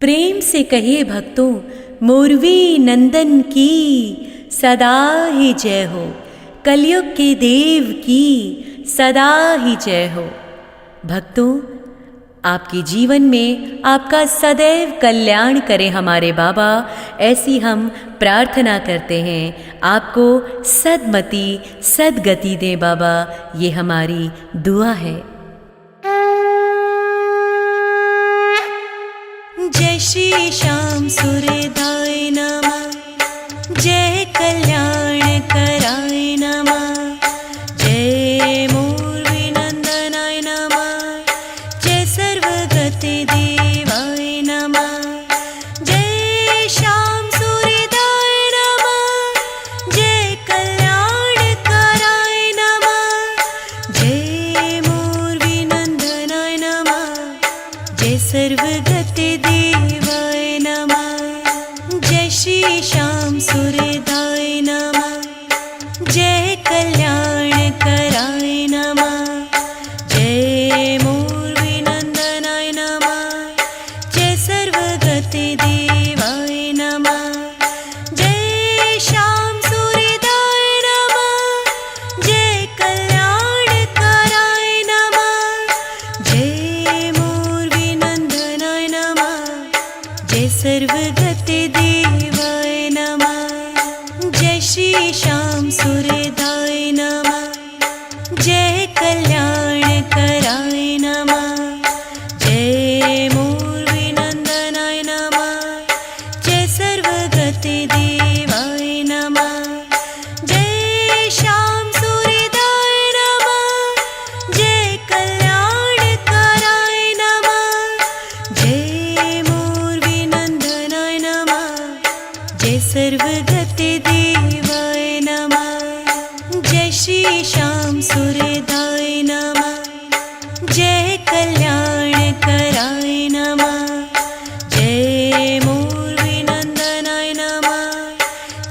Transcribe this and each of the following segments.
प्रेम से कहिए भक्तों, मोरवी नंदन की सदा ही जय हो। कलयुग के देव की सदा ही जय हो। भक्तों, आपके जीवन में आपका सदैव कल्याण करें हमारे बाबा, ऐसी हम प्रार्थना करते हैं। आपको सद्मति सद्गति दें बाबा, ये हमारी दुआ है। जय श्री श्याम सूर्यदाय नमः, जय कल्याण कराय नमः, जय मोरवी नंदनाय नमः, जय सर्वगति देवाय नमः, जय श्याम सूर्यदाय नमः, जय कल्याण कराय नमः, जय मोरवी नंदनाय नमः, जय सर्वगति देवाय नमः, जय श्री श्याम सूर्यदाय नमः, जय कल्याण कराय नमः, जय मोरवी नंदनाय नमः, जय सर्वगति देवाय नमः, जय श्याम सूर्यदाय नमः, जय कल्याण कराय नमः, जय मोरवी नंदनाय नमः, जय सर्वगति देवाय नमः, जय श्री श्याम सूर्यदाय नमः, जय कल्याण कराय नमः, जय मोरवी नंदनाय नमः, जय सर्वगति देवाय नमः, जय श्याम सूर्यदाय नमः, जय कल्याण कराय नमः, जय मोरवी नंदनाय नमः, जय सर्वगति देवाय नमः, जय श्री श्याम सूर्यदाय नमः, जय कल्याण कराय नमः, जय मोरवी नंदनाय नमः,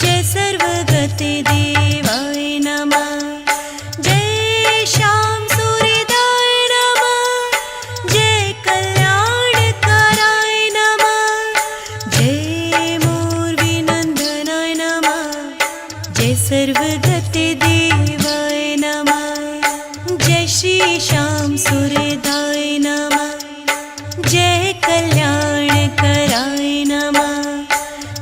जय सर्वगति देवाय नमः, जय श्याम सूर्यदाय नमः, जय कल्याण कराय नमः, जय मोरवी नंदनाय नमः, जय सर्वगति देवाय नमः, जय श्री श्याम सूर्यदाय नमः, जय कल्याण कराय नमः,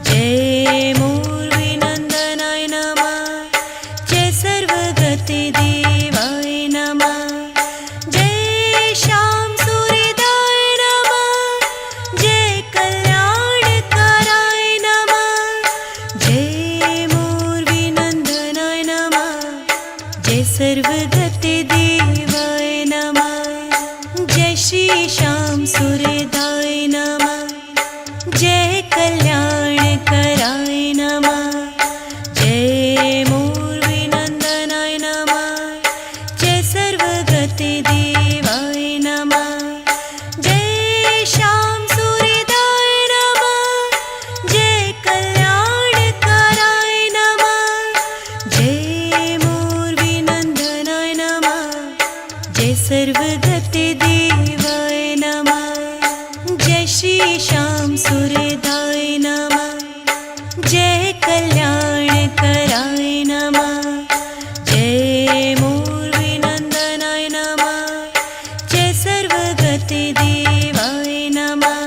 जय मोरवी नंदनाय नमः, जय सर्वगति देवाय नमः, जय श्याम सूर्यदाय नमः, जय कल्याण कराय नमः, जय मोरवी नंदनाय नमः, जय सर्वगति देवाय नमः, जय श्री श्याम सूर्यदाय नमः, जय कल्याण कराय नमः, जय मोरवी नंदनाय नमः, जय सर्वगति देवाय नमः, जय श्याम सूर्यदाय नमः, जय कल्याण कराय नमः, जय मोरवी नंदनाय नमः, जय सर्वगति देवाय नमः, जय श्री श्याम सूर्यदाय नमः, जय कल्याण कराय नमः, जय मोरवी नंदनाय नमः, जय सर्वगति देवाय नमः,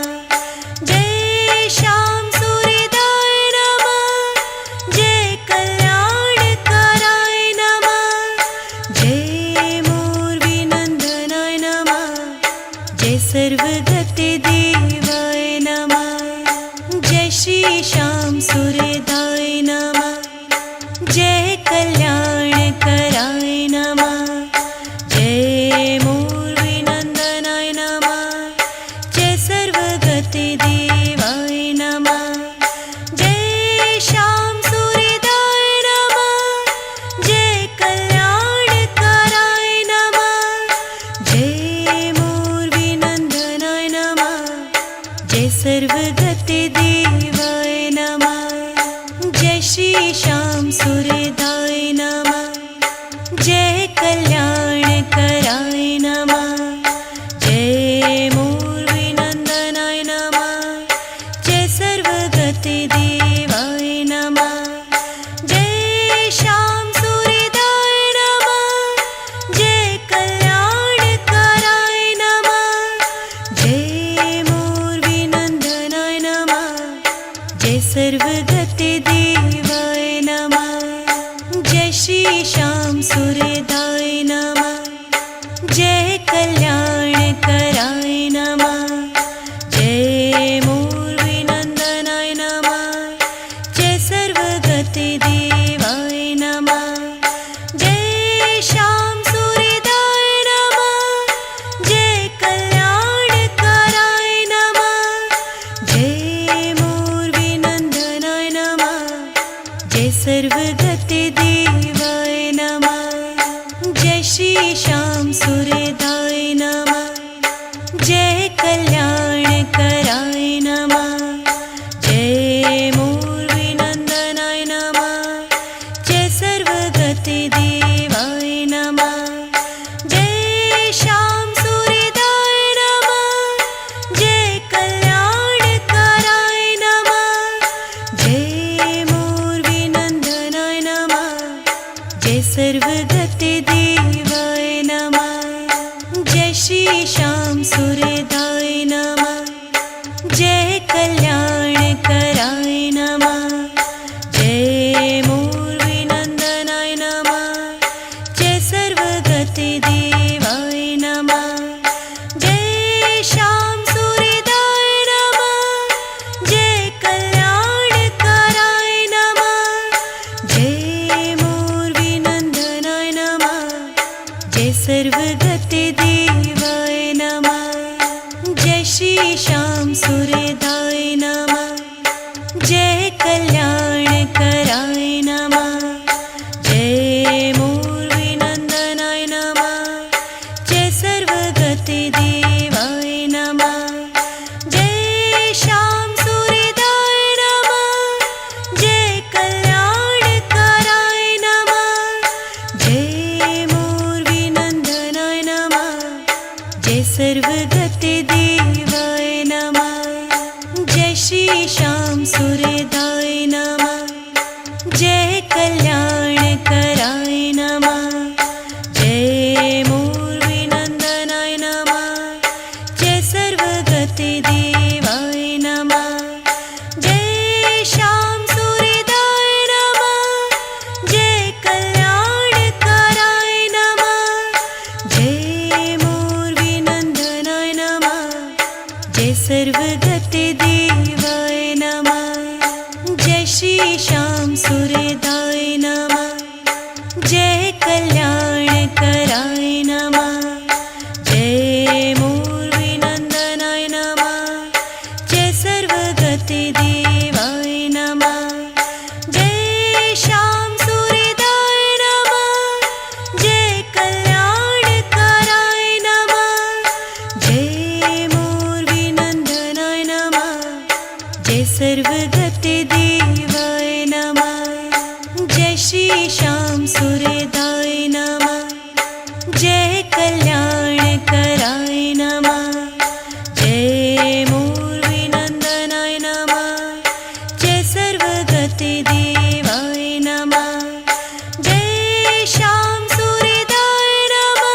जय श्याम सूर्यदाय नमः, जय कल्याण कराय नमः, जय मोरवी नंदनाय नमः, जय सर्वगति देवाय नमः, जय श्री श्याम सूर्यदाय नमः, जय कल्याण कराय नमः, जय मोरवी नंदनाय नमः, जय सर्वगति देवाय नमः, जय श्याम सूर्यदाय नमः, जय कल्याण कराय नमः, जय मोरवी नंदनाय नमः, जय सर्वगति देवाय नमः, जय श्री श्याम सूर्यदाय नमः, जय कल्याण कराय नमः, जय मोरवी नंदनाय नमः, सर्वगते देवाय नमः। जय श्री श्याम सुरदाय नमः। जय कल्याणकराय नमः। जय मूर्विनन्दनाय नमः। जय सर्वगते देवाय नमः। जय श्याम सुरदाय नमः। जय कल्याणकराय नमः। जय मूर्विनन्दनाय नमः। जय सर्वगते देवाय नमः। जय श्री श्याम सुरदाय नमः। जय कल्याणकराय नमः। जय मूर्विनन्दनाय नमः। जय सर्वगते देवाय नमः। जय श्याम सुरदाय नमः। जय कल्याणकराय नमः। जय मूर्विनन्दनाय नमः। जय सर्वगते देवाय नमः। जय श्री श्याम सुरदाय नमः। जय कल्याणकराय नमः। जय मूर्विनन्दनाय नमः। जय सर्वगते देवाय नमः। जय श्याम सुरदाय नमः। जय कल्याणकराय नमः। जय मूर्विनन्दनाय नमः। जय सर्वगते देवाय नमः। जय श्री श्याम सुरदाय नमः। जय कल्याणकराय नमः। जय मूर्विनन्दनाय नमः। जय सर्वगते देवाय नमः। जय श्याम सुरदाय नमः। जय कल्याणकराय नमः। जय मूर्विनन्दनाय नमः। जय सर्वगते देवाय नमः। जय श्री श्याम सुरदाय नमः। जय कल्याणकराय नमः। जय मूर्विनन्दनाय नमः। जय सर्वगते देवाय नमः। जय श्याम सुरदाय नमः। जय कल्याणकराय नमः। जय मूर्विनन्दनाय नमः। जय सर्वगते देवाय नमः। जय श्री श्याम सुरदाय नमः। जय कल्याणकराय नमः। जय मूर्विनन्दनाय नमः। जय सर्वगते देवाय नमः। जय श्याम सुरदाय नमः। जय कल्याणकराय नमः। जय मूर्विनन्दनाय नमः। जय सर्वगते देवाय नमः। जय श्री श्याम सुरदाय नमः। जय कल्याणकराय नमः। जय मूर्विनन्दनाय नमः। जय सर्वगते देवाय नमः। जय श्याम सुरदाय नमः।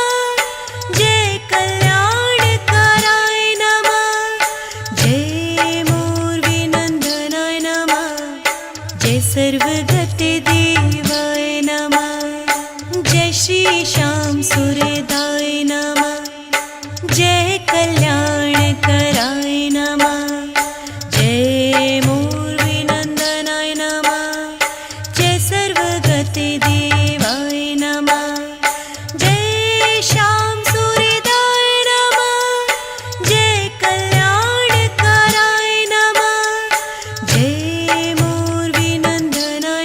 जय कल्याणकराय नमः। जय मूर्विनन्दनाय नमः। जय सर्वगते देवाय नमः। जय श्री श्याम सुरदाय नमः। जय कल्याणकराय नमः। जय मूर्विनन्दनाय नमः। जय सर्वगते देवाय नमः। जय श्याम सुरदाय नमः। जय कल्याणकराय नमः। जय मूर्विनन्दनाय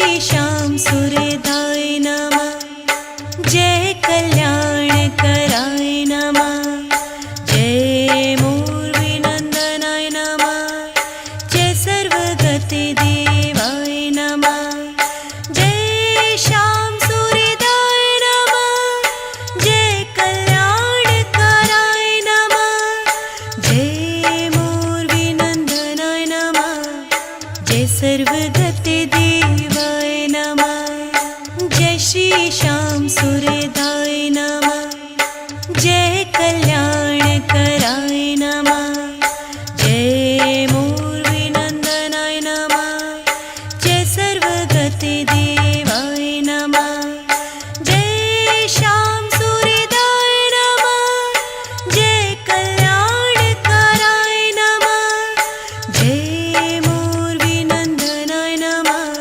श्याम सूर्यदाय नमः। जय कल्याण कराय नमः। जय मूर्विनंदनाय नमः। जय सर्वगति देवाय नमः। जय श्याम सूर्यदाय नमः। जय कल्याण कराय नमः। जय मूर्विनंदनाय नमः। जय सर्वगति देवाय नमः। जय श्री श्याम सूर्यदाय नमः। जय कल्याण कराय नमः। जय मूर्विनंदनाय नमः। जय सर्वगति देवाय नमः। जय श्याम सूर्यदाय नमः। जय कल्याण कराय नमः। जय मूर्विनंदनाय नमः।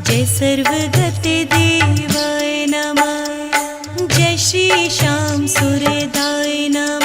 जय सर्वगति देवाय नमः। जय श्री श्याम सूर्यदाय नमः।